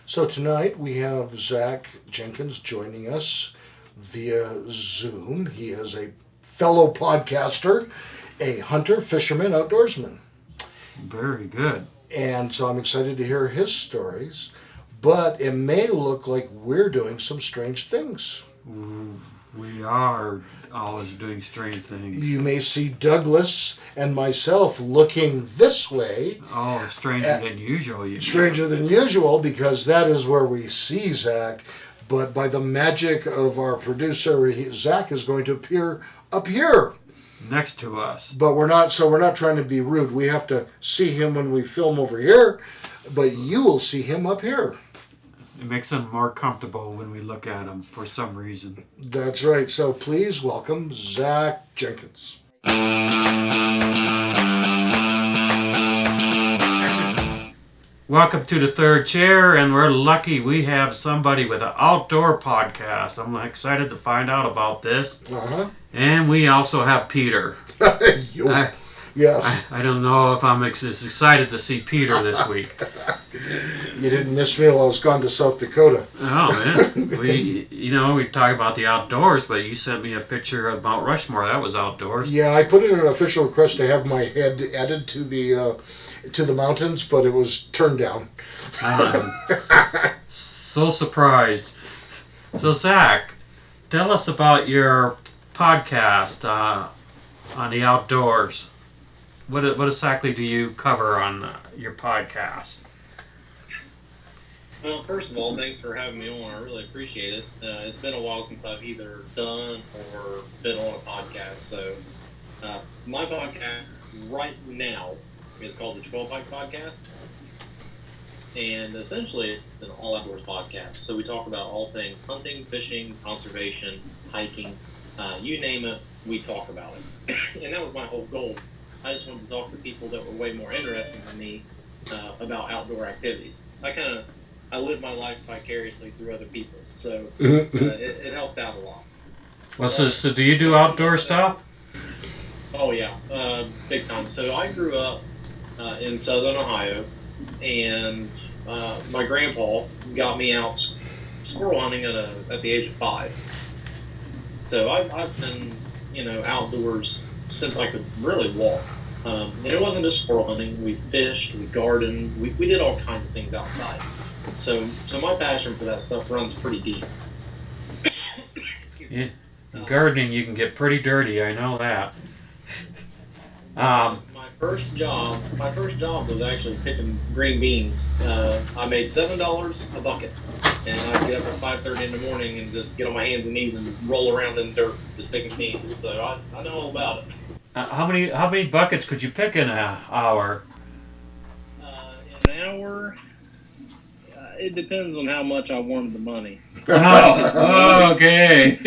So tonight we have Zach Jenkins joining us via Zoom. He is a fellow podcaster, a hunter, fisherman, outdoorsman. Very good. And so I'm excited to hear his stories, but it may look like we're doing some strange things. We are always doing strange things. You may see Douglas and myself looking this way. Oh, stranger than usual. Stranger than usual, because that is where we see Zach. But by the magic of our producer, Zach is going to appear up here. Next to us. But we're not trying to be rude. We have to see him when we film over here, but you will see him up here. It makes him more comfortable when we look at him for some reason. That's right. So please welcome Zach Jenkins. Welcome to the third chair, and we're lucky we have somebody with an outdoor podcast. I'm excited to find out about this. Uh-huh. And we also have Peter. Yes. I don't know if I'm as excited to see Peter this week. You didn't miss me while I was gone to South Dakota. Oh, man. We talk about the outdoors, but you sent me a picture of Mount Rushmore. That was outdoors. Yeah, I put in an official request to have my head added to the mountains, but it was turned down. So surprised. So, Zach, tell us about your podcast on the outdoors. What exactly do you cover on your podcast? Well, first of all, thanks for having me on. I really appreciate it. It's been a while since I've either done or been on a podcast. So my podcast right now is called the 12 Hike Podcast. And essentially, it's an all-outdoors podcast. So we talk about all things hunting, fishing, conservation, hiking. You name it, we talk about it. And that was my whole goal. I just wanted to talk to people that were way more interesting than me about outdoor activities. I live my life vicariously through other people, so it helped out a lot. Well, so do you do outdoor stuff? Oh yeah, big time. So I grew up in southern Ohio, and my grandpa got me out squirrel hunting at the age of 5. So I've been outdoors since I could really walk. And it wasn't just squirrel hunting. We fished, we gardened, we did all kinds of things outside. So my passion for that stuff runs pretty deep. Yeah. Gardening, you can get pretty dirty, I know that. My first job was actually picking green beans. I made $7 a bucket, and I'd get up at 5:30 in the morning and just get on my hands and knees and roll around in the dirt just picking beans. So I know all about it. How many buckets could you pick in an hour? In an hour, it depends on how much I wanted the money. Oh, okay.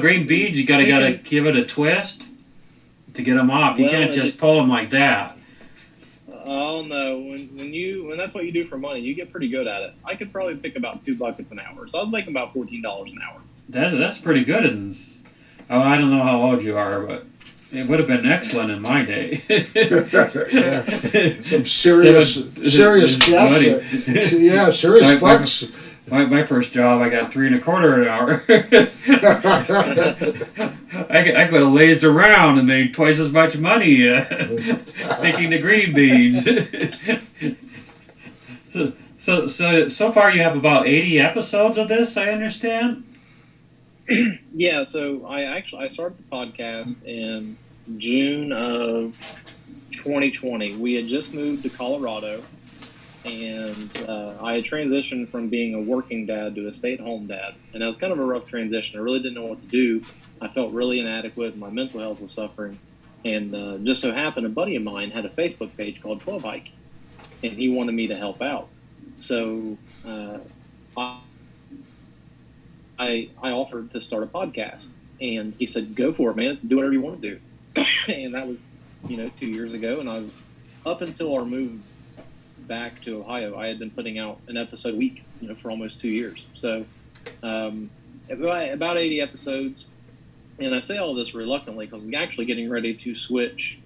Green beans, you gotta give it a twist to get them off. You can't just pull them like that. Oh no! When that's what you do for money, you get pretty good at it. I could probably pick about 2 buckets an hour, so I was making about $14 an hour. That's pretty good. And I don't know how old you are, but it would have been excellent in my day. Yeah. Some serious jobs. Yeah, serious bucks. My first job, I got $3.25 an hour. I could have lazed around and made twice as much money picking the green beans. So far you have about 80 episodes of this, I understand? Yeah, so I started the podcast in June of 2020. We had just moved to Colorado, and I had transitioned from being a working dad to a stay-at-home dad, and it was kind of a rough transition. I really didn't know what to do. I felt really inadequate. My mental health was suffering, and just so happened a buddy of mine had a Facebook page called 12 Hike, and he wanted me to help out. So I offered to start a podcast, and he said, "Go for it, man. Do whatever you want to do." And that was, 2 years ago, and up until our move back to Ohio, I had been putting out an episode a week, for almost 2 years. So about 80 episodes, and I say all this reluctantly because I'm actually getting ready to switch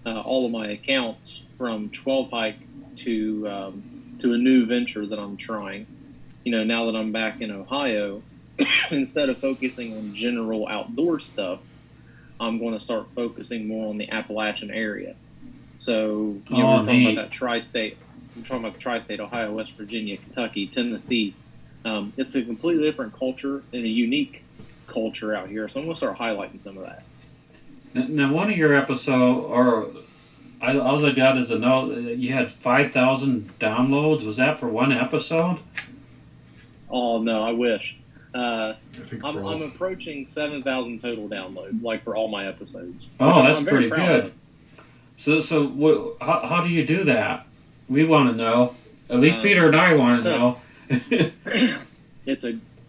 all of my accounts from 12 hike to a new venture that I'm trying. Now that I'm back in Ohio, instead of focusing on general outdoor stuff, I'm going to start focusing more on the Appalachian area. So, we're talking about that tri-state. I'm talking about the tri-state: Ohio, West Virginia, Kentucky, Tennessee. It's a completely different culture and a unique culture out here. So I'm going to start highlighting some of that. Now, one of your episodes, or all I got is a note, you had 5,000 downloads. Was that for one episode? Oh, no, I wish. I think I'm approaching 7,000 total downloads, like for all my episodes. Oh, that's pretty good. So how do you do that? We want to know. At least Peter and I want to know.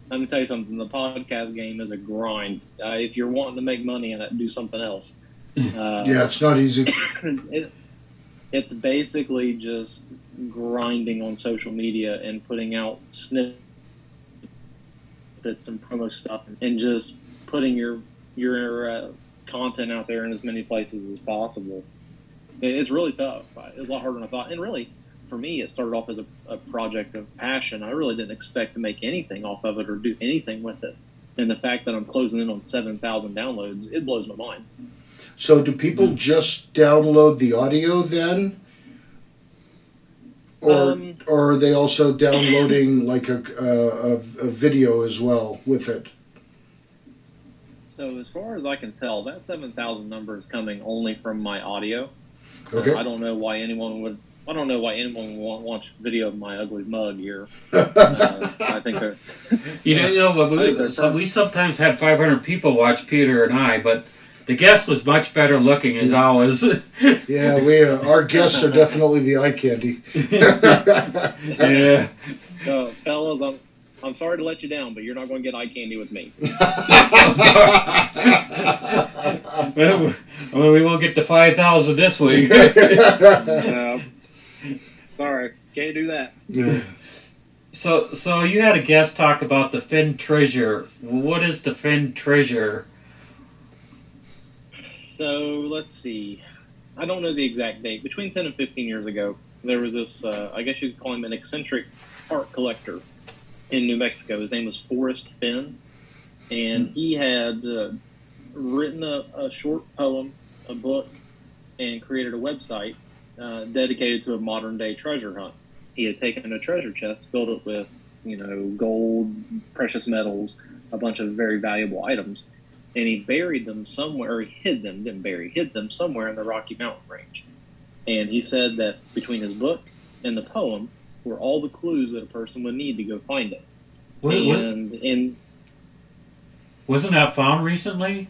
Let me tell you something. The podcast game is a grind. If you're wanting to make money in it, do something else. Yeah, it's not easy. It's basically just grinding on social media and putting out snippets and promo stuff, and just putting your content out there in as many places as possible. It's really tough. It's a lot harder than I thought. And really, for me, it started off as a project of passion. I really didn't expect to make anything off of it or do anything with it. And the fact that I'm closing in on 7,000 downloads, it blows my mind. So do people just download the audio then? Or are they also downloading like a video as well with it? So as far as I can tell, that 7,000 number is coming only from my audio. Okay. I don't know why anyone would watch video of my ugly mug here. I think they're... But we sometimes had 500 people watch Peter and I, but the guest was much better looking as always. Yeah, our guests are definitely the eye candy. Yeah. Fellas, I'm sorry to let you down, but you're not going to get eye candy with me. Well, we won't get to 5,000 this week. Sorry, can't do that. Yeah. So you had a guest talk about the Finn treasure. What is the Finn treasure? So let's see. I don't know the exact date. Between 10 and 15 years ago, there was this, I guess you could call him an eccentric art collector in New Mexico. His name was Forrest Finn. And he had written a short poem, a book, and created a website dedicated to a modern-day treasure hunt. He had taken a treasure chest, filled it with, gold, precious metals, a bunch of very valuable items, and he buried them somewhere, or he hid them somewhere in the Rocky Mountain range. And he said that between his book and the poem were all the clues that a person would need to go find it. Wasn't that found recently?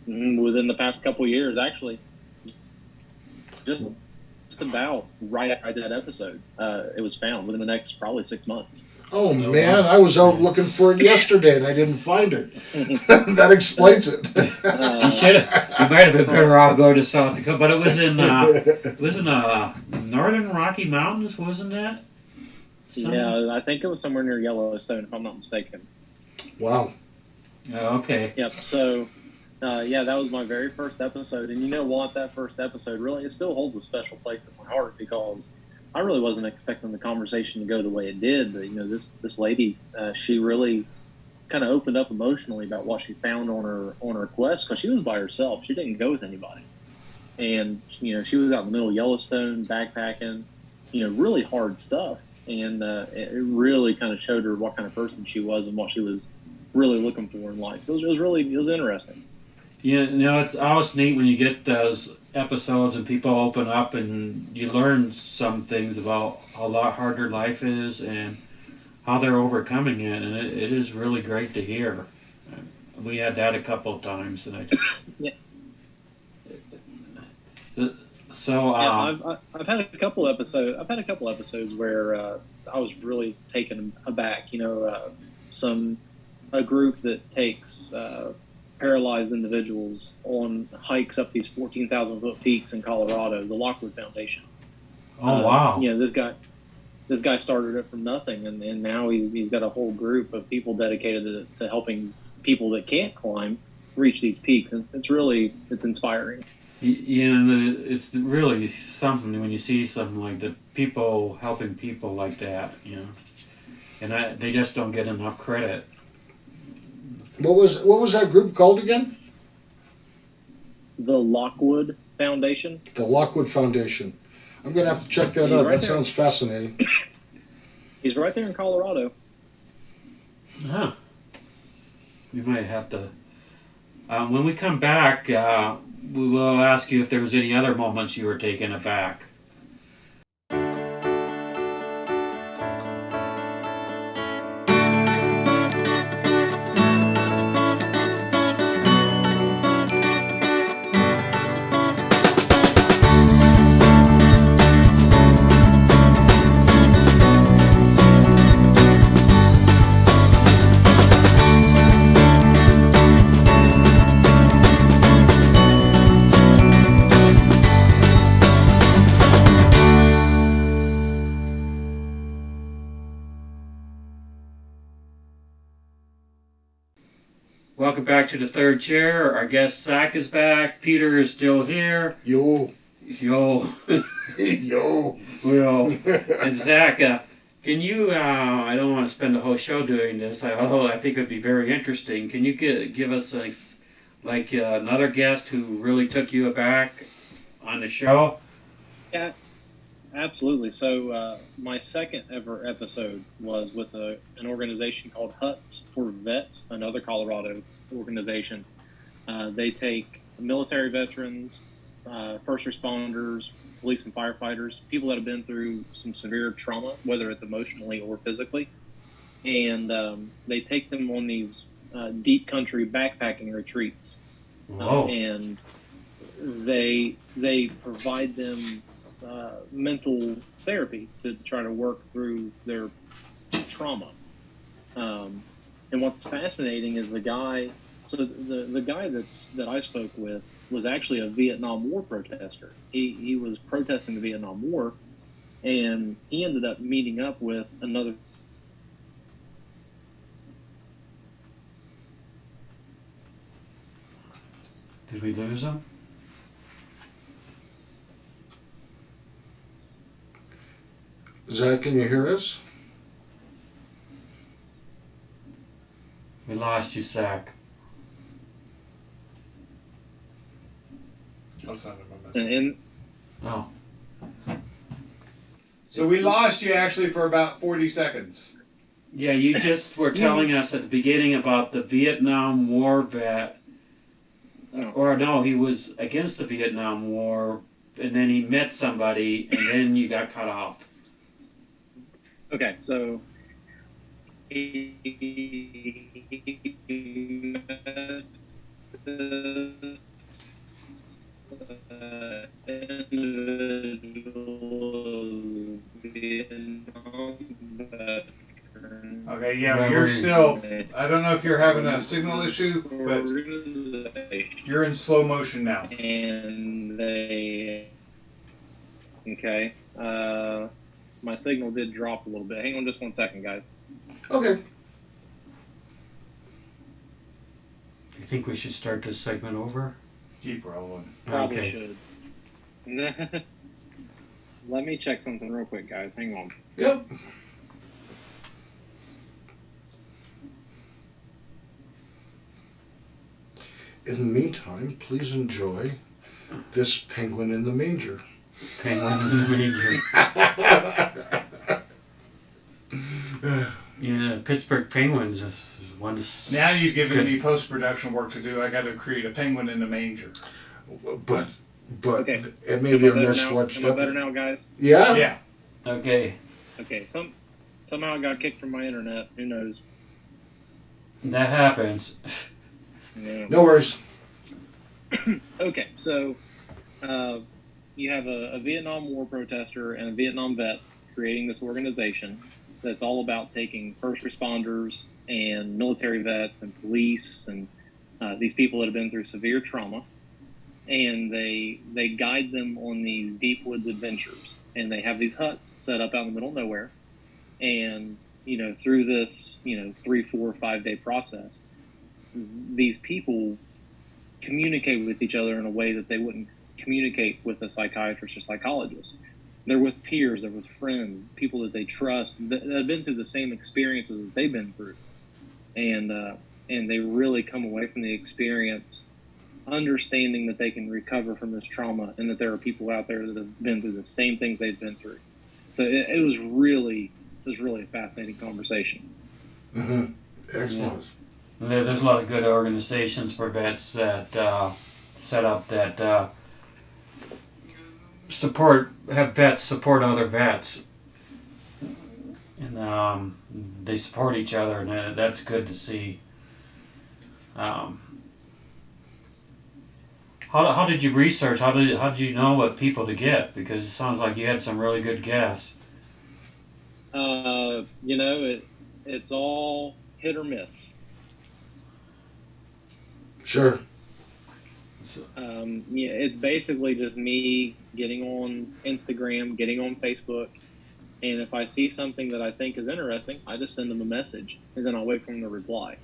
Within the past couple of years, actually. Just about right after that episode, it was found within the next probably 6 months. Oh man, I was out looking for it yesterday and I didn't find it. That explains it. You might have been better off going to South Dakota, but it was in northern Rocky Mountains, wasn't it? Yeah, I think it was somewhere near Yellowstone, if I'm not mistaken. Wow. Oh, okay. Yep. So, that was my very first episode, and you know what? That first episode really, it still holds a special place in my heart because I really wasn't expecting the conversation to go the way it did. But, this lady, she really kind of opened up emotionally about what she found on her quest because she was by herself. She didn't go with anybody, and she was out in the middle of Yellowstone backpacking, really hard stuff, and it really kind of showed her what kind of person she was and what she was really looking for in life. It was interesting. Yeah, it's always neat when you get those episodes and people open up and you learn some things about how a lot harder life is and how they're overcoming it, and it is really great to hear. We had that a couple of times, and yeah. So I've had a couple episodes where I was really taken aback. A group that takes paralyzed individuals on hikes up these 14,000-foot peaks in Colorado, the Lockwood Foundation. Oh, wow. This guy started it from nothing, and now he's got a whole group of people dedicated to helping people that can't climb reach these peaks, and it's inspiring. It's really something when you see something like that. People helping people like that, and they just don't get enough credit. What was that group called again? The Lockwood Foundation. The Lockwood Foundation. I'm gonna have to check that He's out. right That there. sounds fascinating. He's right there in Colorado. Huh. We might have to. When we come back, we will ask you if there was any other moments you were taken aback. Welcome back to the third chair. Our guest Zach is back. Peter is still here. Yo. Yo. Yo. Well, and Zach, can you? I don't want to spend the whole show doing this, although I think it would be very interesting. Can you give us another guest who really took you aback on the show? Yeah, absolutely. So my second ever episode was with an organization called Huts for Vets, another Colorado organization. They take military veterans, first responders, police and firefighters, people that have been through some severe trauma, whether it's emotionally or physically, and they take them on these deep country backpacking retreats, and they provide them mental therapy to try to work through their trauma. And what's fascinating is the guy. So the guy that I spoke with was actually a Vietnam War protester. He was protesting the Vietnam War, and he ended up meeting up with another. Did we lose him? Zach, can you hear us? We lost you, Zach. That's not my message. And Oh. So we lost you actually for about 40 seconds. Yeah, you just were telling us at the beginning about the Vietnam War vet. Or no, he was against the Vietnam War, and then he met somebody, and then you got cut off. okay, so Okay, yeah, you're still. I don't know if you're having a signal issue, but you're in slow motion now. And they, okay, my signal did drop a little bit. Hang on just 1 second, guys. Okay. You think we should start this segment over? Keep rolling. Probably Okay. should. Let me check something real quick, guys. Hang on. Yep. In the meantime, please enjoy this penguin in the manger. Penguin in the manger. Yeah, Pittsburgh Penguins is one. Now you've given Good. me post-production work to do. I got to create a penguin in the manger. But Okay. it may be a Am I miswatched better up. now, guys? Yeah? Yeah. Okay, Okay. Somehow I got kicked from my internet. Who knows? that happens. Yeah. No worries. Okay, so you have a Vietnam War protester and a Vietnam vet creating this organization that's all about taking first responders and military vets and police and these people that have been through severe trauma, and they guide them on these deep woods adventures. And they have these huts set up out in the middle of nowhere, and through this 3, 4, 5 day process, these people communicate with each other in a way that they wouldn't communicate with a psychiatrist or psychologist. They're with peers, they're with friends, people that they trust, that have been through the same experiences that they've been through. And they really come away from the experience understanding that they can recover from this trauma and that there are people out there that have been through the same things they've been through. So it was really a fascinating conversation. Mm-hmm. Excellent. Yeah. There's a lot of good organizations for vets that set up that have vets support other vets, and they support each other, and that's good to see. How did you research? How did you know what people to get? Because it sounds like you had some really good guests. It's all hit or miss. Sure. It's basically just me getting on Instagram, getting on Facebook, and if I see something that I think is interesting, I just send them a message, and then I'll wait for them to reply.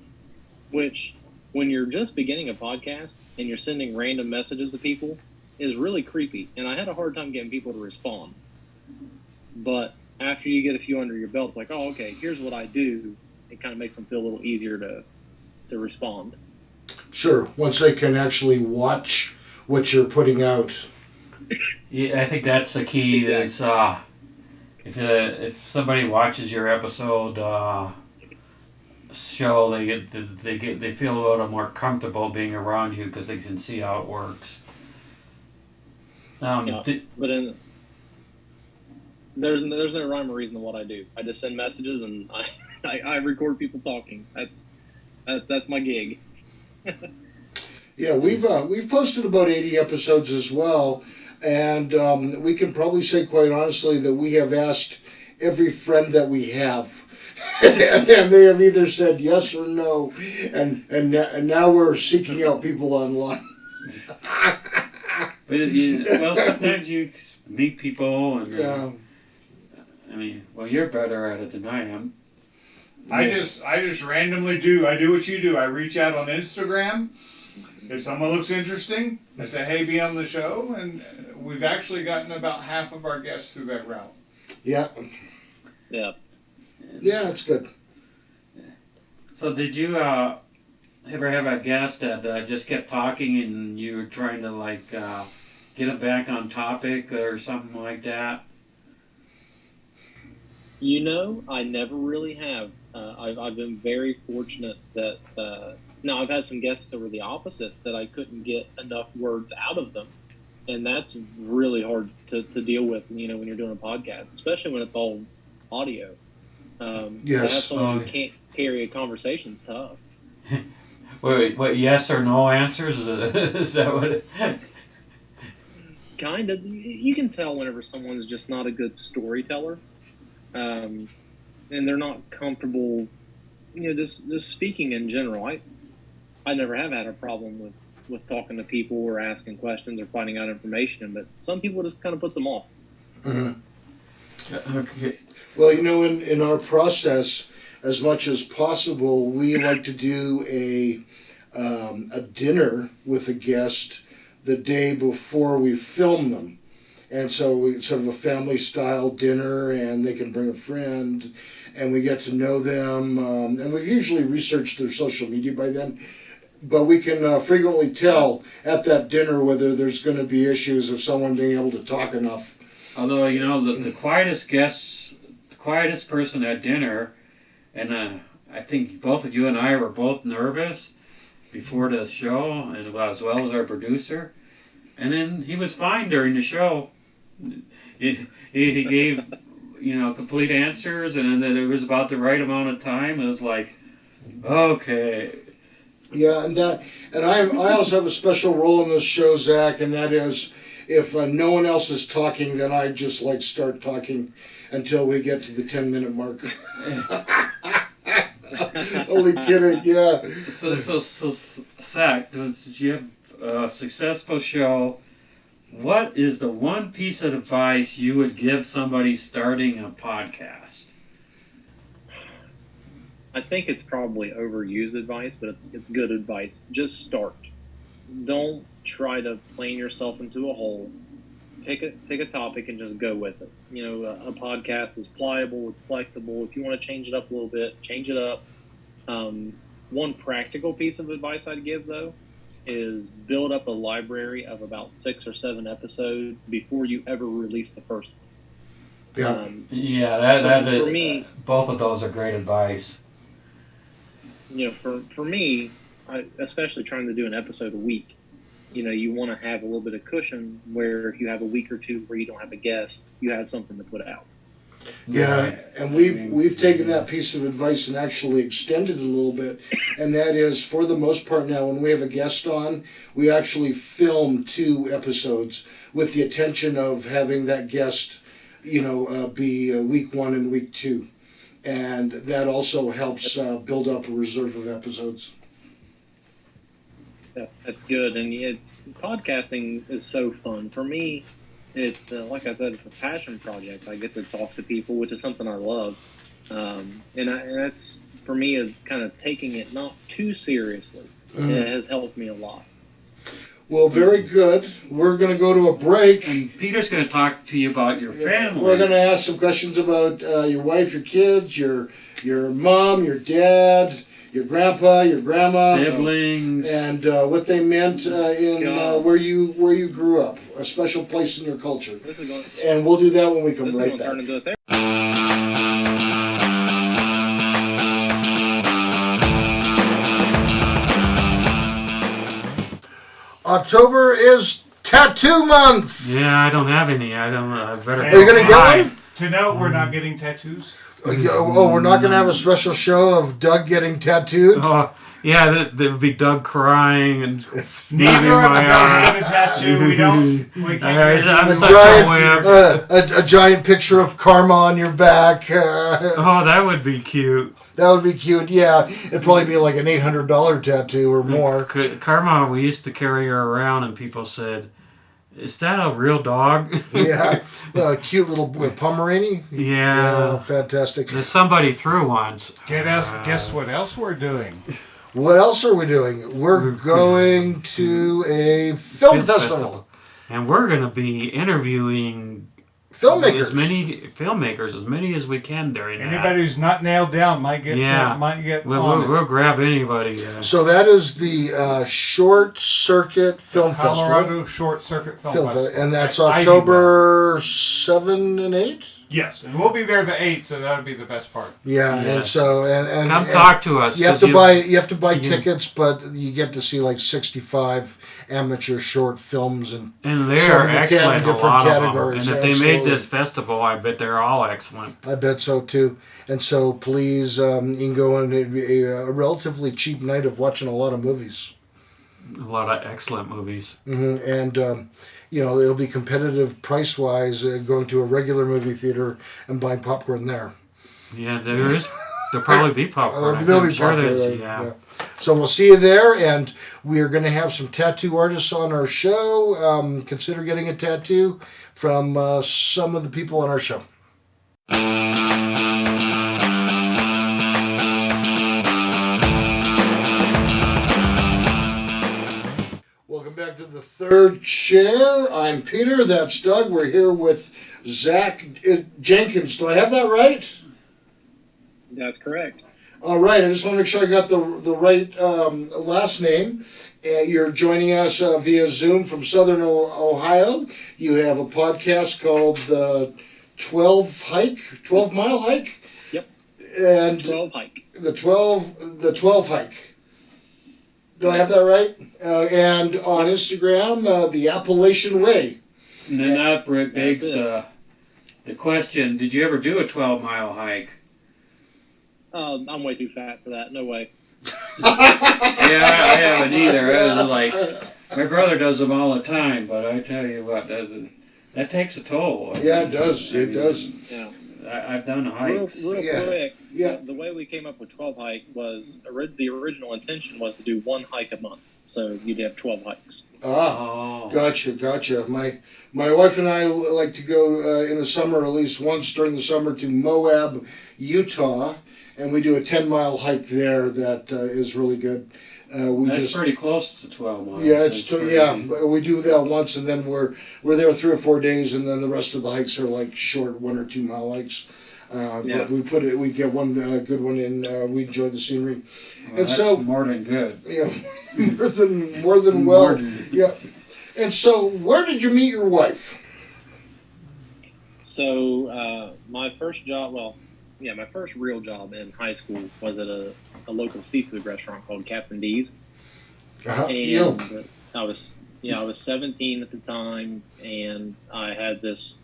Which, when you're just beginning a podcast and you're sending random messages to people, is really creepy. And I had a hard time getting people to respond. But after you get a few under your belt, it's like, oh, okay, here's what I do. It kind of makes them feel a little easier to respond. Sure. Once they can actually watch what you're putting out. Yeah, I think that's the key. Exactly. If somebody watches your episode show, they feel a little more comfortable being around you because they can see how it works. There's no rhyme or reason to what I do. I just send messages and I record people talking. That's my gig. Yeah, we've posted about 80 episodes as well, and we can probably say quite honestly that we have asked every friend that we have, and they have either said yes or no, and now we're seeking out people online. But sometimes you meet people, and Yeah. I mean, well, you're better at it than I am. I just randomly do. I do what you do. I reach out on Instagram. If someone looks interesting, I say, hey, be on the show. And we've actually gotten about half of our guests through that route. Yeah. Yeah. Yeah, it's good. So did you ever have a guest that just kept talking and you were trying to get them back on topic or something like that? I never really have. I've been very fortunate that now I've had some guests that were the opposite, that I couldn't get enough words out of them, and that's really hard to deal with. When you're doing a podcast, especially when it's all audio. Yes. To have someone who can't carry a conversation's tough. Wait, what? Yes or no answers? Is that what? Kind of. You can tell whenever someone's just not a good storyteller. And they're not comfortable, just speaking in general. I never have had a problem with talking to people or asking questions or finding out information, but some people just kind of puts them off. Mm-hmm. Okay. Well, in our process, as much as possible, we like to do a dinner with a guest the day before we film them. And so we sort of a family-style dinner, and they can bring a friend, and we get to know them. And we've usually researched their social media by then, but we can frequently tell at that dinner whether there's going to be issues of someone being able to talk enough. Although, the quietest guests, the quietest person at dinner, and I think both of you and I were both nervous before the show, as well as our producer. And then he was fine during the show. He gave, complete answers, and then it was about the right amount of time. It was like, okay. Yeah, and I also have a special role in this show, Zach, and that is if no one else is talking, then I just start talking until we get to the 10-minute mark. Only kidding, yeah. So Zach, since you have a successful show, what is the one piece of advice you would give somebody starting a podcast? I think it's probably overused advice, but it's good advice. Just start. Don't try to plan yourself into a hole. Pick a topic and just go with it. You know, a podcast is pliable, it's flexible. If you want to change it up a little bit, change it up. One practical piece of advice I'd give, though, is build up a library of about 6 or 7 episodes before you ever release the first one. Yeah. For me, both of those are great advice. You know, for me, especially trying to do an episode a week, you know, you want to have a little bit of cushion where if you have a week or two where you don't have a guest, you have something to put out. Yeah, and we've taken that piece of advice and actually extended it a little bit, and that is, for the most part now, when we have a guest on, we actually film 2 episodes with the intention of having that guest, you know, be week 1 and week 2, and that also helps build up a reserve of episodes. Yeah, that's good, and podcasting is so fun. For me, it's like I said, it's a passion project. I get to talk to people, which is something I love, and that's for me is kind of taking it not too seriously. It has helped me a lot. Well, very good. We're going to go to a break. And Peter's going to talk to you about your family. We're going to ask some questions about your wife, your kids, your mom, your dad, your grandpa, your grandma, siblings, and what they meant in where you grew up, a special place in your culture. And we'll do that when we come right back. October is tattoo month. Yeah, I don't have any. I better. Are you going to get one? To note, we're not getting tattoos. Oh, we're not going to have a special show of Doug getting tattooed? Oh, yeah, there would be Doug crying and Neither of us get a tattoo. We can't I'm such a wimp. A giant picture of Karma on your back. Oh, that would be cute. That would be cute, yeah. It'd probably be like an $800 tattoo or more. Karma, we used to carry her around and people said, "Is that a real dog?" Yeah, a cute little Pomeranian. Yeah, fantastic. Somebody threw once. Guess what else we're doing? What else are we doing? We're going to a film festival. And we're going to be interviewing filmmakers. As many as we can during that. Anybody who's not nailed down might get. We'll grab anybody. So that is the Short Circuit Film Festival. Colorado Short Circuit Film Festival. And that's October 7 and 8? Yes, and we'll be there the 8th, so that'll be the best part. Yeah, and so and come talk to us. You have to buy tickets, but you get to see like 65 amateur short films and they're excellent. Different categories. And if they made this festival, I bet they're all excellent. I bet so too. And so please, you can go on a relatively cheap night of watching a lot of movies. A lot of excellent movies. Mm-hmm. And it'll be competitive price-wise going to a regular movie theater and buying popcorn there. Yeah, there'll probably be popcorn. There'll be popcorn there. Yeah. So we'll see you there, and we're going to have some tattoo artists on our show. Consider getting a tattoo from some of the people on our show. Welcome back to the third chair. I'm Peter. That's Doug. We're here with Zach Jenkins. Do I have that right? That's correct. All right. I just want to make sure I got the right last name. You're joining us via Zoom from Southern Ohio. You have a podcast called the 12 Mile Hike. Yep. And 12 Hike. The 12 Hike. Do I have that right? And on Instagram, the Appalachian Way. And then that begs the question, did you ever do a 12-mile hike? I'm way too fat for that. No way. Yeah, I haven't either. I was like, my brother does them all the time, but I tell you what, that takes a toll. Yeah, it does. It does. Yeah. I've done hikes. Real quick. Yeah. The way we came up with 12 Hike was the original intention was to do one hike a month. So you'd have 12 hikes. Gotcha. My wife and I like to go in the summer, at least once during the summer, to Moab, Utah, and we do a 10-mile hike there that is really good. We That's just pretty close to 12 miles. yeah, That's pretty- we do that once, and then we're there 3 or 4 days, and then the rest of the hikes are like short 1 or 2 mile hikes. Yeah. But we get one good one in. We enjoy the scenery, Well, and that's so more than good. yeah, more than well. More than- Yeah, and so where did you meet your wife? So my first job, my first real job in high school was at a local seafood restaurant called Captain D's, and I was 17 at the time, and I had this,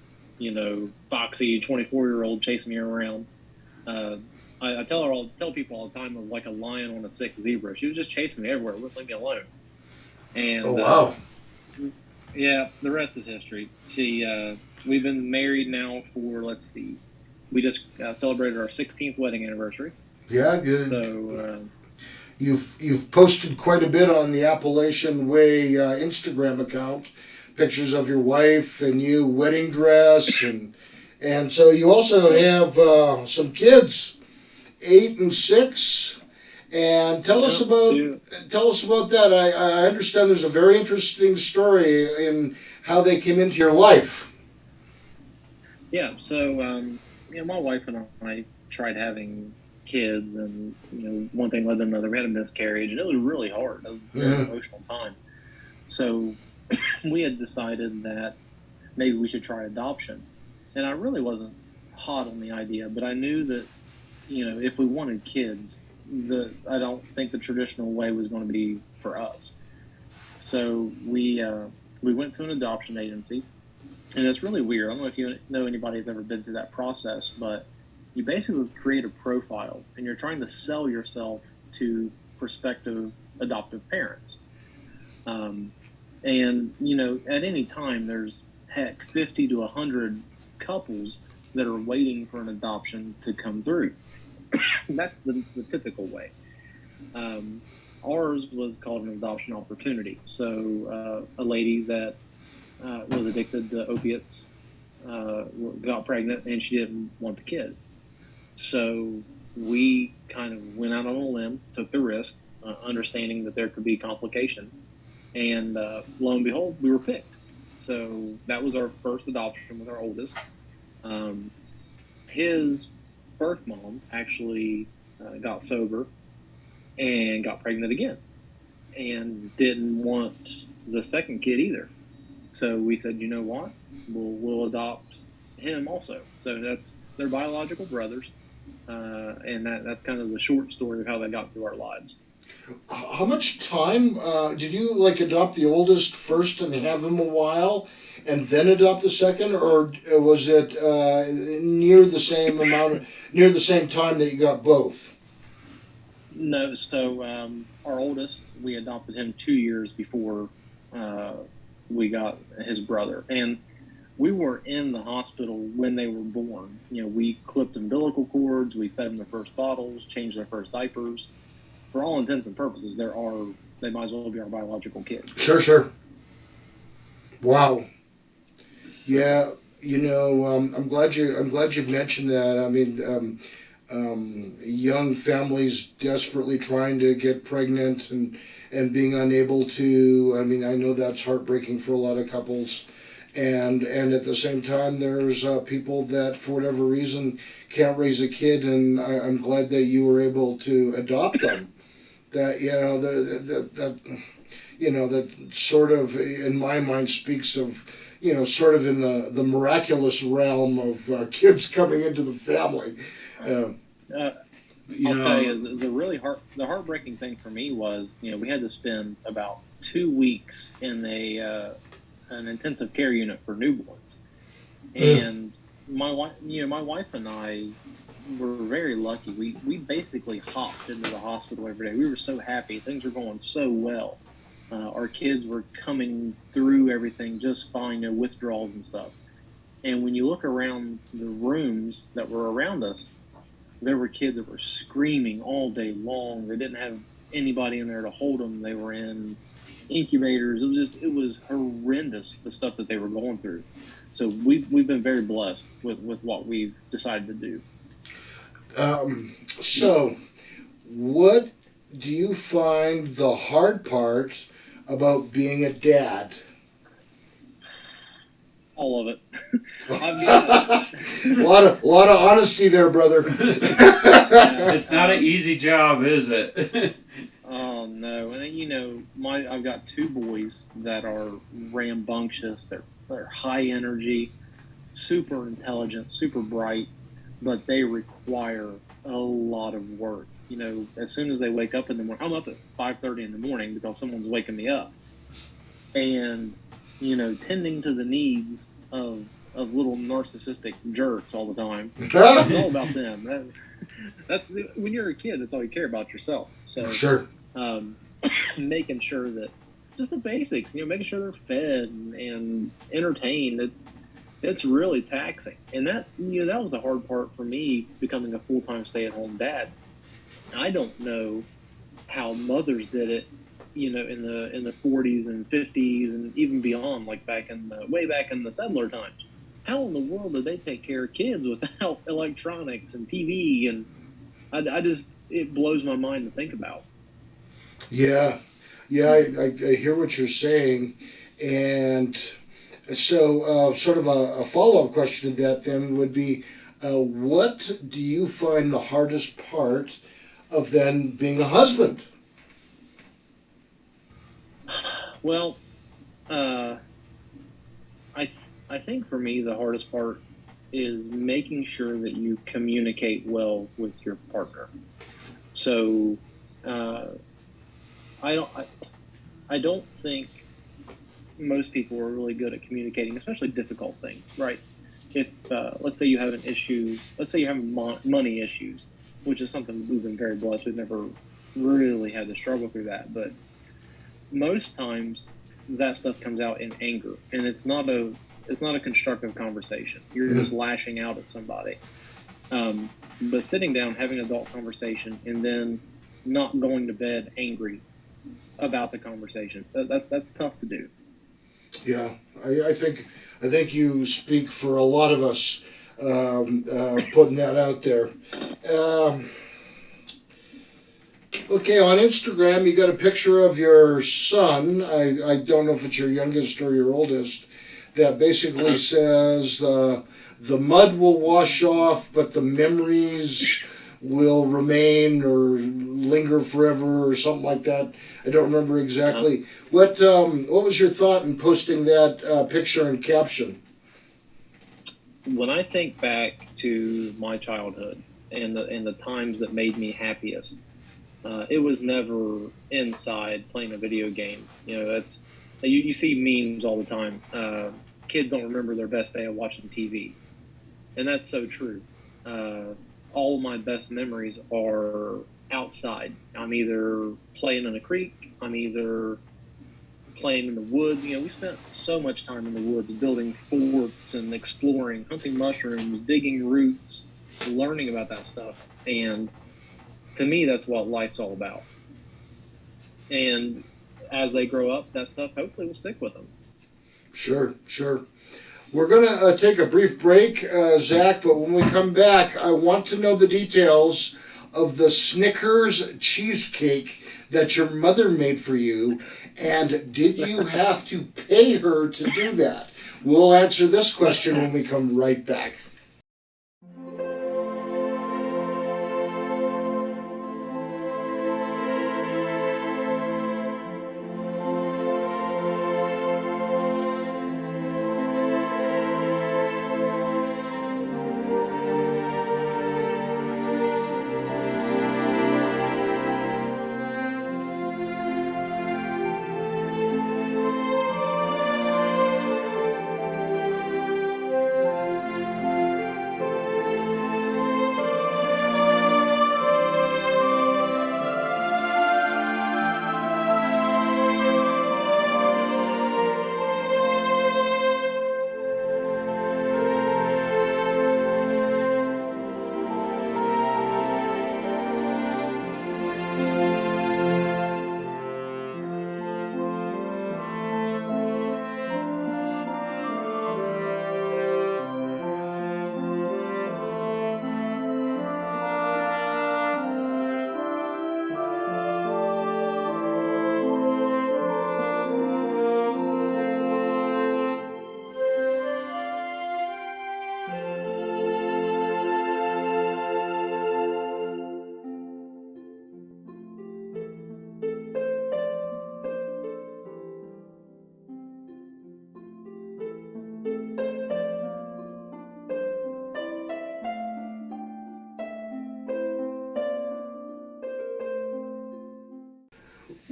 foxy 24-year-old chasing me around. I tell people all the time of like a lion on a sick zebra. She was just chasing me everywhere, wouldn't leave me alone. And Oh wow! yeah, the rest is history. We've been married now for, let's see, we just celebrated our 16th wedding anniversary. Yeah, good. So You've posted quite a bit on the Appalachian Way Instagram account, pictures of your wife and you wedding dress, and so you also have some kids, 8 and 6. And tell us about that. I understand there's a very interesting story in how they came into your life. yeah, so my wife and I tried having kids, and one thing led to another. We had a miscarriage, and it was really hard. It was a very emotional time. So we had decided that maybe we should try adoption, and I really wasn't hot on the idea, but I knew that if we wanted kids, I don't think the traditional way was going to be for us. So we went to an adoption agency, and it's really weird. I don't know if you know anybody that's ever been through that process, but you basically create a profile, and you're trying to sell yourself to prospective adoptive parents. And at any time, there's 50 to 100 couples that are waiting for an adoption to come through. That's the typical way. Ours was called an adoption opportunity. So a lady that was addicted to opiates got pregnant, and she didn't want the kid. So we kind of went out on a limb, took the risk, understanding that there could be complications, and lo and behold, we were picked. So that was our first adoption with our oldest. His birth mom actually got sober and got pregnant again, and didn't want the second kid either. So we said, you know what, we'll adopt him also. So they're biological brothers, and that's kind of the short story of how they got through our lives. How much time did you adopt the oldest first and have him a while, and then adopt the second, or was it near the same time that you got both? No, so our oldest, we adopted him 2 years before we got his brother, and we were in the hospital when they were born. We clipped umbilical cords, we fed them their first bottles, changed their first diapers. For all intents and purposes, they might as well be our biological kids. Sure. Wow. Yeah, I'm glad you mentioned that. I mean, young families desperately trying to get pregnant and being unable to. I mean, I know that's heartbreaking for a lot of couples. And at the same time, there's people that, for whatever reason, can't raise a kid, and I'm glad that you were able to adopt them. That that sort of, in my mind, speaks of sort of in the miraculous realm of kids coming into the family. I'll tell you, the heartbreaking thing for me was, we had to spend about 2 weeks in an intensive care unit for newborns, and my wife and I were very lucky. We basically hopped into the hospital every day. We were so happy. Things were going so well. Our kids were coming through everything just fine, withdrawals and stuff. And when you look around the rooms that were around us, there were kids that were screaming all day long. They didn't have anybody in there to hold them. They were in incubators. It was horrendous, the stuff that they were going through. So we've been very blessed with what we've decided to do. So, what do you find the hard part about being a dad? All of it. I've got a lot of honesty there, brother. It's not an easy job, is it? Oh no, and you know, I've got two boys that are rambunctious. They're high energy, super intelligent, super bright, but they require a lot of work. You know, as soon as they wake up in the morning, I'm up at 5:30 in the morning because someone's waking me up, and you know, tending to the needs of little narcissistic jerks all the time. It's all about them. That's when you're a kid. That's all you care about yourself. So Sure. making sure that just the basics, you know, making sure they're fed and entertained. It's really taxing, and that, you know, that was the hard part for me becoming a full-time stay-at-home dad. I don't know how mothers did it, you know, in the 40s and 50s and even beyond, like way back in the settler times. How in the world did they take care of kids without electronics and TV? And I just, it blows my mind to think about. Yeah, I hear what you're saying, and so sort of a follow-up question to that then would be, what do you find the hardest part of then being a husband? Well, I think for me the hardest part is making sure that you communicate well with your partner. So I don't think most people are really good at communicating, especially difficult things, right? If let's say you have an issue, let's say you have money issues, which is something we've been very blessed. We've never really had to struggle through that, but most times that stuff comes out in anger, and it's not a constructive conversation. You're just lashing out at somebody. But sitting down, having an adult conversation, and then not going to bed angry about the conversation, that's tough to do. Yeah, I think you speak for a lot of us putting that out there. Okay, on Instagram, you got a picture of your son. I don't know if it's your youngest or your oldest. That basically says the mud will wash off, but the memories will remain or linger forever or something like that. I don't remember exactly. What was your thought in posting that picture and caption? When I think back to my childhood and the times that made me happiest, it was never inside playing a video game. You know, that's you see memes all the time. Kids don't remember their best day of watching TV, and that's so true. All of my best memories are outside. I'm either playing in a creek, I'm either playing in the woods. You know, we spent so much time in the woods building forts and exploring, hunting mushrooms, digging roots, learning about that stuff. And to me, that's what life's all about. And as they grow up, that stuff hopefully will stick with them. Sure. We're going to take a brief break, Zach, but when we come back, I want to know the details of the Snickers cheesecake that your mother made for you, and did you have to pay her to do that? We'll answer this question when we come right back.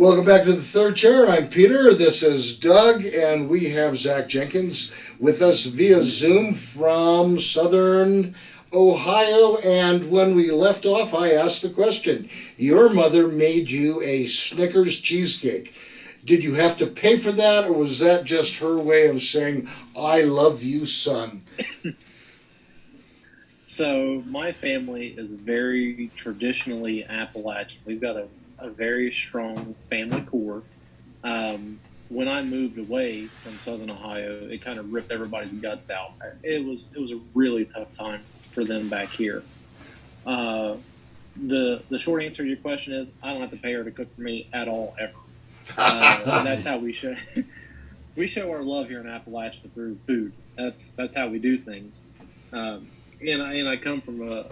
Welcome back to the third chair. I'm Peter. This is Doug, and we have Zach Jenkins with us via Zoom from Southern Ohio. And when we left off, I asked the question: your mother made you a Snickers cheesecake. Did you have to pay for that, or was that just her way of saying, "I love you, son"? So my family is very traditionally Appalachian. We've got a very strong family core. When I moved away from Southern Ohio, it kind of ripped everybody's guts out. It was a really tough time for them back here. The short answer to your question is I don't have to pay her to cook for me at all ever. And that's how we show our love here in Appalachia through food. That's how we do things. And I come from a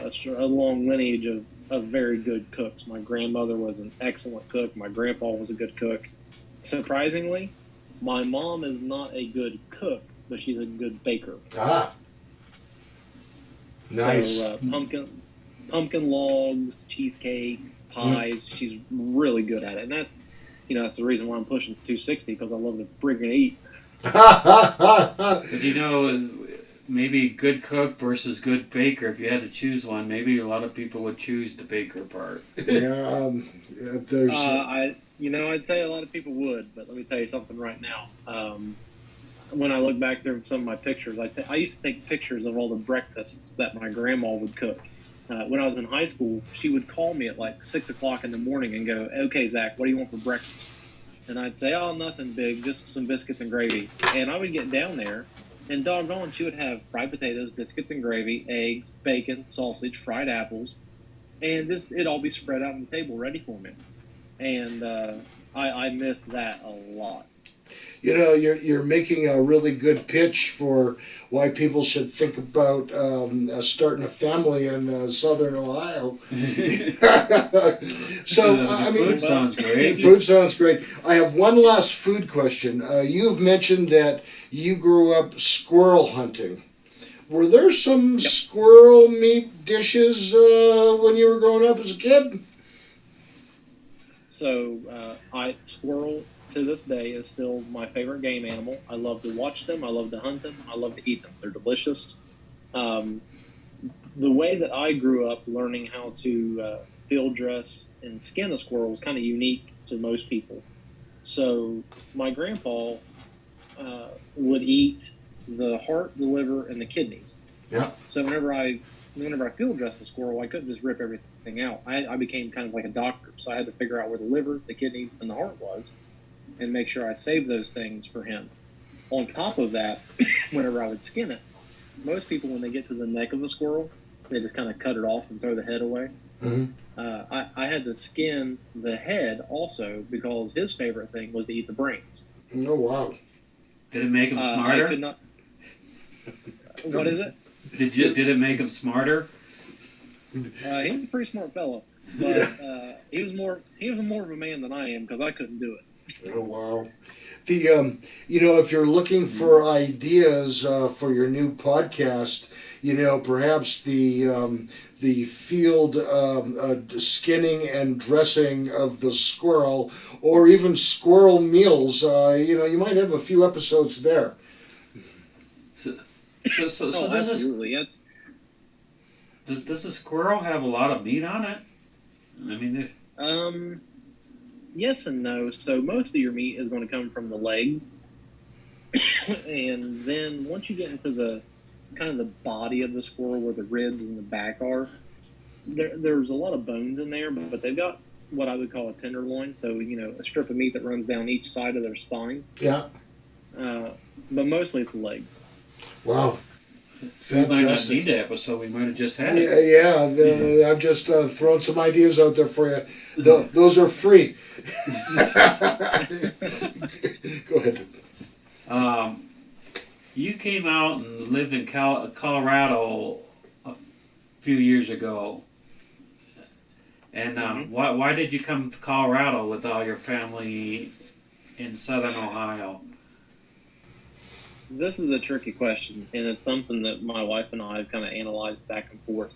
long lineage of very good cooks. My grandmother was an excellent cook. My grandpa was a good cook. Surprisingly, my mom is not a good cook, but she's a good baker. Ah, nice. So pumpkin logs, cheesecakes, pies. She's really good at it, and that's the reason why I'm pushing 260 because I love to friggin' eat. But maybe good cook versus good baker. If you had to choose one, maybe a lot of people would choose the baker part. Yeah, there's. I'd say a lot of people would, but let me tell you something right now. When I look back through some of my pictures, I used to take pictures of all the breakfasts that my grandma would cook. When I was in high school, she would call me at like 6 o'clock in the morning and go, "Okay, Zach, what do you want for breakfast?" And I'd say, "Oh, nothing big, just some biscuits and gravy." And I would get down there, and doggone, she would have fried potatoes, biscuits and gravy, eggs, bacon, sausage, fried apples, and it'd all be spread out on the table ready for me. And I miss that a lot. You're making a really good pitch for why people should think about starting a family in Southern Ohio. So, Food sounds great. Food sounds great. I have one last food question. You've mentioned that you grew up squirrel hunting. Were there some squirrel meat dishes when you were growing up as a kid? So, squirrel to this day is still my favorite game animal. I love to watch them. I love to hunt them. I love to eat them. They're delicious. The way that I grew up learning how to field dress and skin a squirrel was kind of unique to most people. So my grandpa would eat the heart, the liver, and the kidneys. Yeah. So whenever I field dressed a squirrel, I couldn't just rip everything out. I became kind of like a doctor, so I had to figure out where the liver, the kidneys, and the heart was, and make sure I saved those things for him. On top of that, whenever I would skin it, most people, when they get to the neck of the squirrel, they just kind of cut it off and throw the head away. Mm-hmm. I had to skin the head also because his favorite thing was to eat the brains. Oh, wow. Did it make him smarter? I could not. What is it? Did it make him smarter? He was a pretty smart fellow, but he was more of a man than I am because I couldn't do it. Oh, wow. If you're looking for ideas for your new podcast, perhaps the field skinning and dressing of the squirrel, or even squirrel meals, you might have a few episodes there. So Absolutely. Does the squirrel have a lot of meat on it? I mean, yes and no. So most of your meat is going to come from the legs, and then once you get into the kind of the body of the squirrel, where the ribs and the back are, there's a lot of bones in there, but they've got what I would call a tenderloin. So a strip of meat that runs down each side of their spine. Yeah. But mostly it's the legs. Wow. we might not Fantastic. need that episode. We might have just had it. Yeah, I'm just throwing some ideas out there for you. Those are free. Go ahead. You came out and lived in Colorado a few years ago. And why did you come to Colorado with all your family in Southern Ohio? This is a tricky question, and it's something that my wife and I have kind of analyzed back and forth.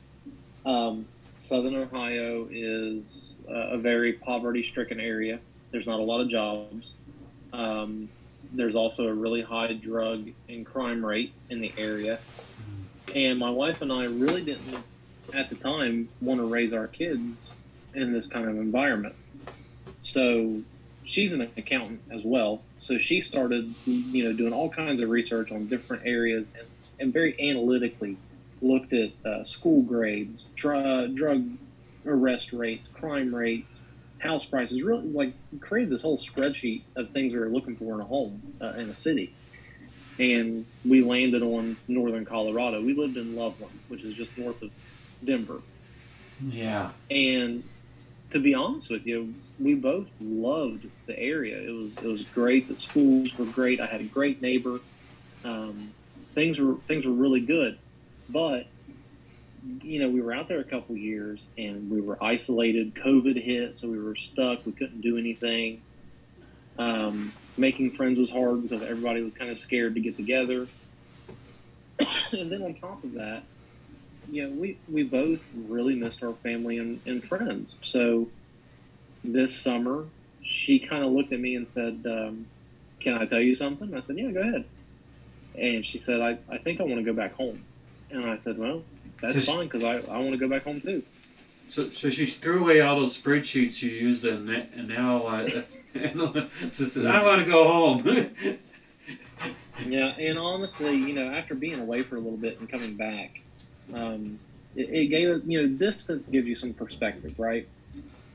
Southern Ohio is a very poverty-stricken area. There's not a lot of jobs. There's also a really high drug and crime rate in the area. And my wife and I really didn't, at the time, want to raise our kids in this kind of environment. So she's an accountant as well. So she started, doing all kinds of research on different areas and very analytically looked at school grades, drug arrest rates, crime rates, house prices, really like created this whole spreadsheet of things we were looking for in a home in a city. And we landed on northern Colorado. We lived in Loveland, which is just north of Denver. Yeah. And to be honest with you, we both loved the area. It was great. The schools were great. I had a great neighbor. Things were really good. But we were out there a couple years and we were isolated. COVID hit, so we were stuck. We couldn't do anything. Making friends was hard because everybody was kind of scared to get together. And then on top of that, we both really missed our family and friends. So this summer, she kind of looked at me and said, can I tell you something? And I said, yeah, go ahead. And she said, I think I want to go back home. And I said, well, that's fine, because I want to go back home too. So she threw away all those spreadsheets you used, and now said, I want to go home. Yeah, and honestly, after being away for a little bit and coming back, it gave distance gives you some perspective, right?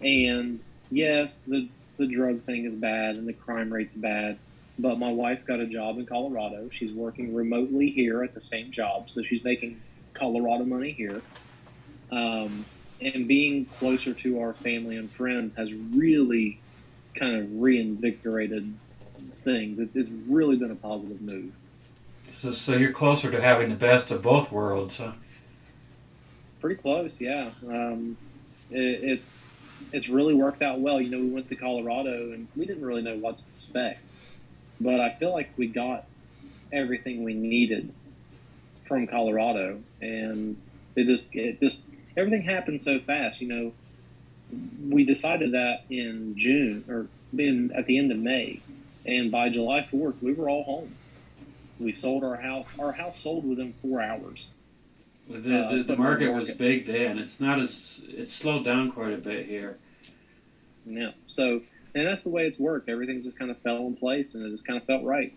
And yes, the drug thing is bad and the crime rate's bad, but my wife got a job in Colorado. She's working remotely here at the same job, so she's making Colorado money here. And being closer to our family and friends has really kind of reinvigorated things. It's really been a positive move. So you're closer to having the best of both worlds, huh? Pretty close, yeah. It's really worked out well. We went to Colorado and we didn't really know what to expect, but I feel like we got everything we needed from Colorado, and it just everything happened so fast. We decided that in June or at the end of May, and by July 4th we were all home. We sold our house. Our house sold within 4 hours. The market was big then. It's slowed down quite a bit here. Yeah. So, and that's the way it's worked. Everything just kind of fell in place, and it just kind of felt right.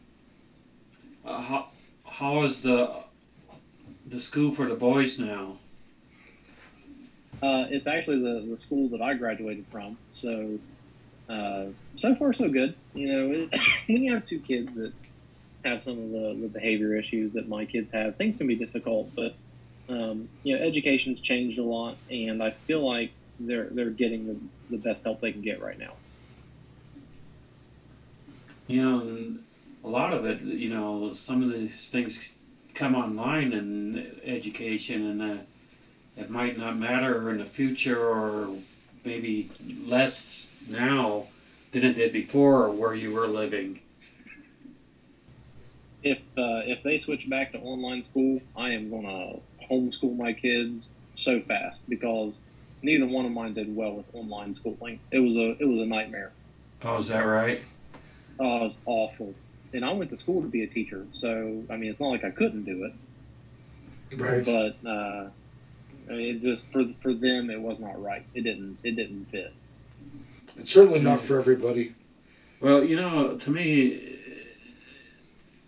How is the school for the boys now? It's actually the school that I graduated from. So, so far so good. When you have two kids that have some of the behavior issues that my kids have, things can be difficult. But education's changed a lot, and I feel like they're getting the best help they can get right now. And a lot of it, some of these things come online in education, and it might not matter in the future, or maybe less now than it did before, or where you were living. If they switch back to online school, I am gonna homeschool my kids so fast, because neither one of mine did well with online schooling. It was a nightmare. Oh, is that right? Oh, it was awful. And I went to school to be a teacher, so I mean, it's not like I couldn't do it. Right. But it's just for them, it was not right. It didn't fit. It's certainly not for everybody. Well, to me,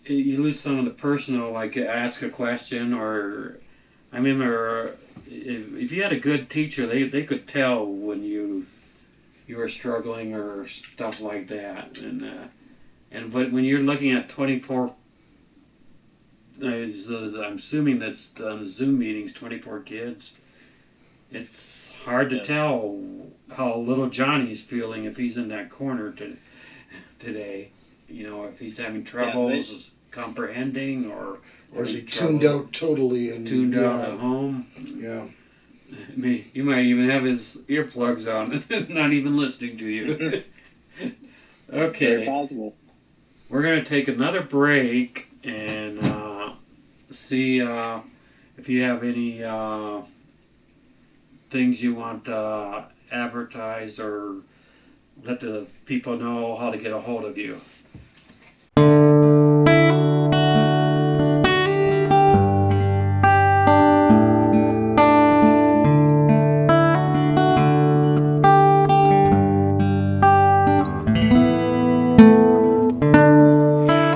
you lose some of the personal, like ask a question, or I remember if you had a good teacher, they could tell when you were struggling or stuff like that, but when you're looking at 24, I'm assuming that's on the Zoom meetings, 24 kids, it's hard to tell how little Johnny's feeling if he's in that corner today. If he's having troubles comprehending, or is he tuned out totally and out at home. Yeah. You might even have his earplugs on and not even listening to you. Okay. Very possible. We're going to take another break and see if you have any things you want advertised, or let the people know how to get a hold of you.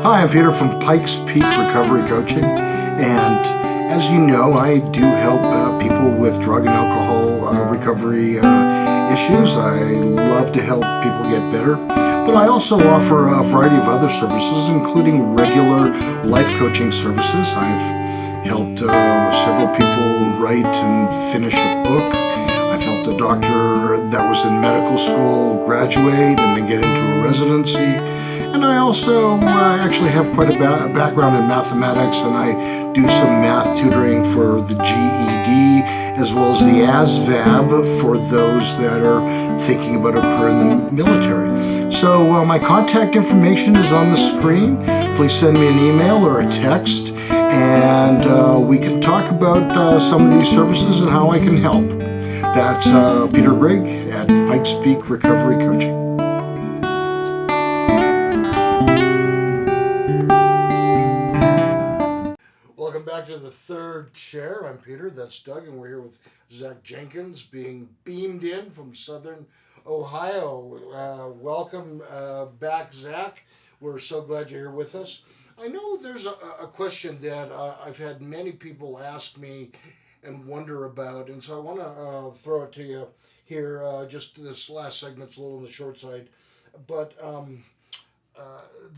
Hi, I'm Peter from Pikes Peak Recovery Coaching, and as you know, I do help people with drug and alcohol recovery issues. I love to help people get better, but I also offer a variety of other services, including regular life coaching services. I've helped several people write and finish a book. I've helped a doctor that was in medical school graduate and then get into a residency. And I also actually have quite a background in mathematics, and I do some math tutoring for the GED as well as the ASVAB for those that are thinking about a career in the military. So my contact information is on the screen. Please send me an email or a text, and we can talk about some of these services and how I can help. That's Peter Grigg at Pikes Peak Recovery Coaching. Welcome back to the third chair. I'm Peter, that's Doug, and we're here with Zach Jenkins, being beamed in from Southern Ohio. Welcome back, Zach. We're so glad you're here with us. I know there's a question that I've had many people ask me and wonder about, and so I want to throw it to you here. Just this last segment's a little on the short side, but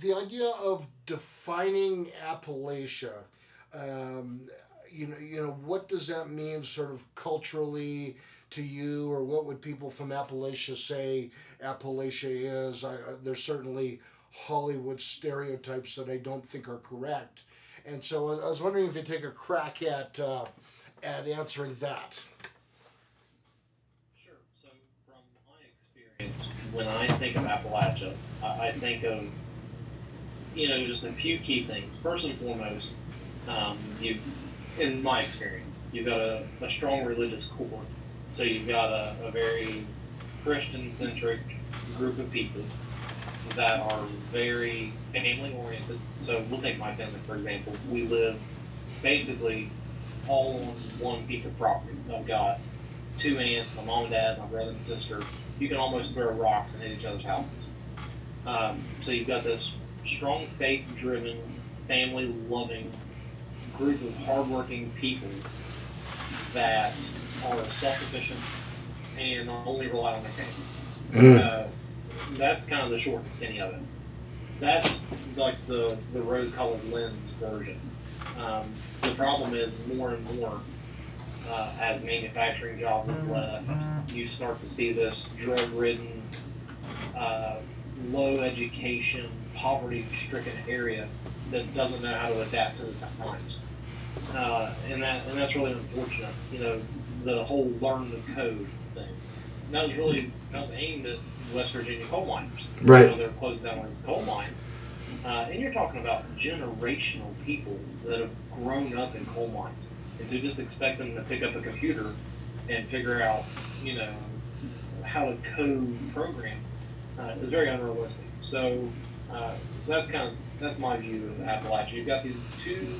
the idea of defining Appalachia. What does that mean sort of culturally to you, or what would people from Appalachia say Appalachia is? There's certainly Hollywood stereotypes that I don't think are correct. And so I was wondering if you'd take a crack at answering that. Sure. So from my experience, when I think of Appalachia, I think of, just a few key things. First and foremost, in my experience, you've got a strong religious core. So you've got a very Christian-centric group of people that are very family-oriented. So we'll take my family, for example. We live basically all on one piece of property. So I've got two aunts, my mom and dad, my brother and sister. You can almost throw rocks and hit each other's houses. So you've got this strong, faith-driven, family-loving group of hardworking people that are self-sufficient and only rely on their families. That's kind of the short and skinny of it. That's like the rose-colored lens version. The problem is more and more as manufacturing jobs have left, you start to see this drug-ridden, low education, poverty-stricken area that doesn't know how to adapt to the times. And that's really unfortunate. The whole learn the code thing. That was aimed at West Virginia coal miners. Right. Because they're closing down these coal mines. And you're talking about generational people that have grown up in coal mines. And to just expect them to pick up a computer and figure out, how to code program is very unrealistic. So that's my view of Appalachia. You've got these two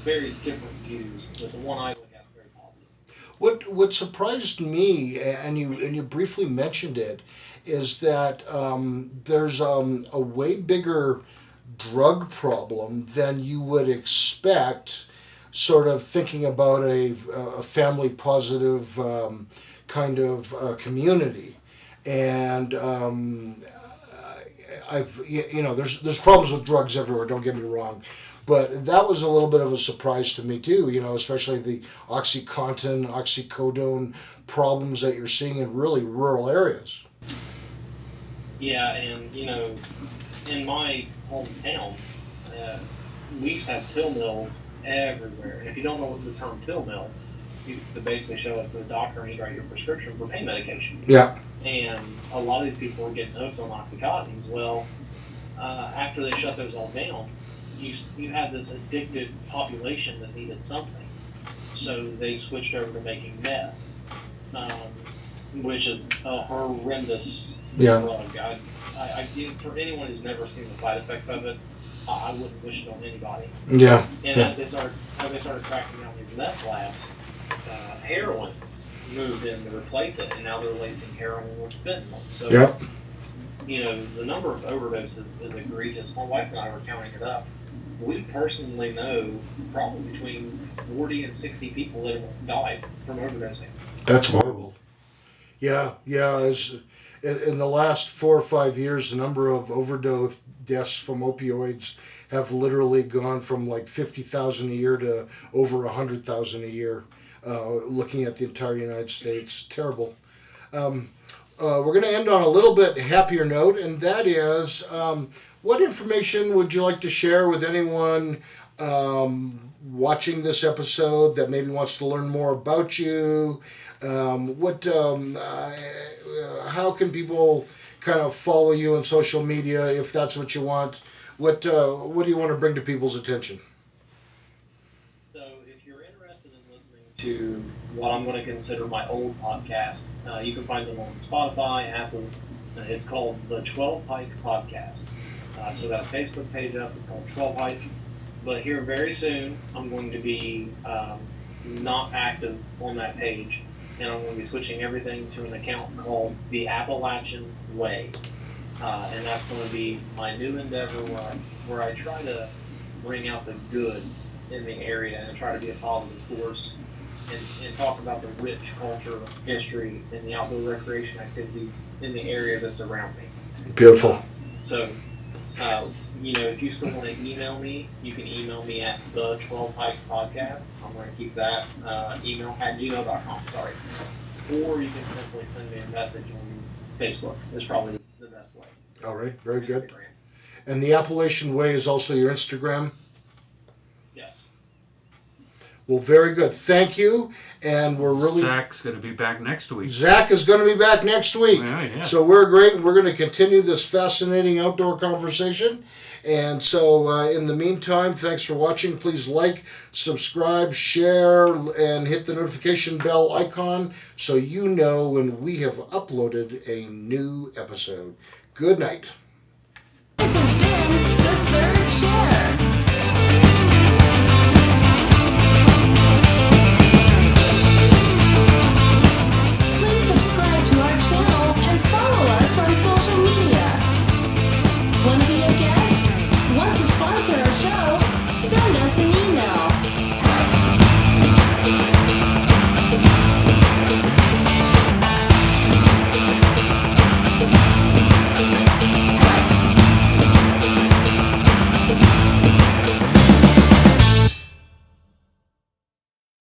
very different views, but the one I look at is very positive. What surprised me, and you briefly mentioned it, is that there's a way bigger drug problem than you would expect, sort of thinking about a family positive kind of community. And there's problems with drugs everywhere, don't get me wrong. But that was a little bit of a surprise to me too, especially the OxyContin, oxycodone problems that you're seeing in really rural areas. Yeah, and in my hometown, we used to have pill mills everywhere. And if you don't know what the term pill mill, you could basically show up to the doctor and he'd write your prescription for pain medication. Yeah. And a lot of these people were getting hooked on oxycontins. Well, after they shut those all down, you had this addicted population that needed something. So they switched over to making meth, which is a horrendous Yeah. drug. I for anyone who's never seen the side effects of it, I wouldn't wish it on anybody. Yeah. And Yeah. as they started cracking down these meth labs, heroin moved in to replace it, and now they're lacing heroin with fentanyl. So, Yep. the number of overdoses is egregious. My wife and I were counting it up. We personally know probably between 40 and 60 people that have died from overdosing. That's horrible. Yeah. As in the last 4 or 5 years, the number of overdose deaths from opioids have literally gone from like 50,000 a year to over 100,000 a year. Looking at the entire United States, terrible. We're going to end on a little bit happier note, and that is, what information would you like to share with anyone watching this episode that maybe wants to learn more about you? How can people kind of follow you on social media if that's what you want? What do you want to bring to people's attention? So if you're interested in listening to what I'm going to consider my old podcast, you can find them on Spotify, Apple. It's called the 12 Hike Podcast. So that Facebook page up, it's called 12 Hike. But here very soon, I'm going to be not active on that page, and I'm going to be switching everything to an account called the Appalachian Way. And that's going to be my new endeavor where I try to bring out the good in the area and try to be a positive force and talk about the rich culture, history, and the outdoor recreation activities in the area that's around me. Beautiful. So, if you still want to email me, you can email me at the 12 Hike Podcast. I'm going to keep that email at gmail.com, sorry. Or you can simply send me a message on Facebook. Is probably the best way. All right, very good. Instagram. And the Appalachian Way is also your Instagram? Yes. Well, very good. Thank you. And we're really... Zach's going to be back next week. Zach is going to be back next week. Yeah. So we're great, and we're going to continue this fascinating outdoor conversation. And so in the meantime, thanks for watching. Please like, subscribe, share, and hit the notification bell icon so you know when we have uploaded a new episode. Good night. This has been the third show.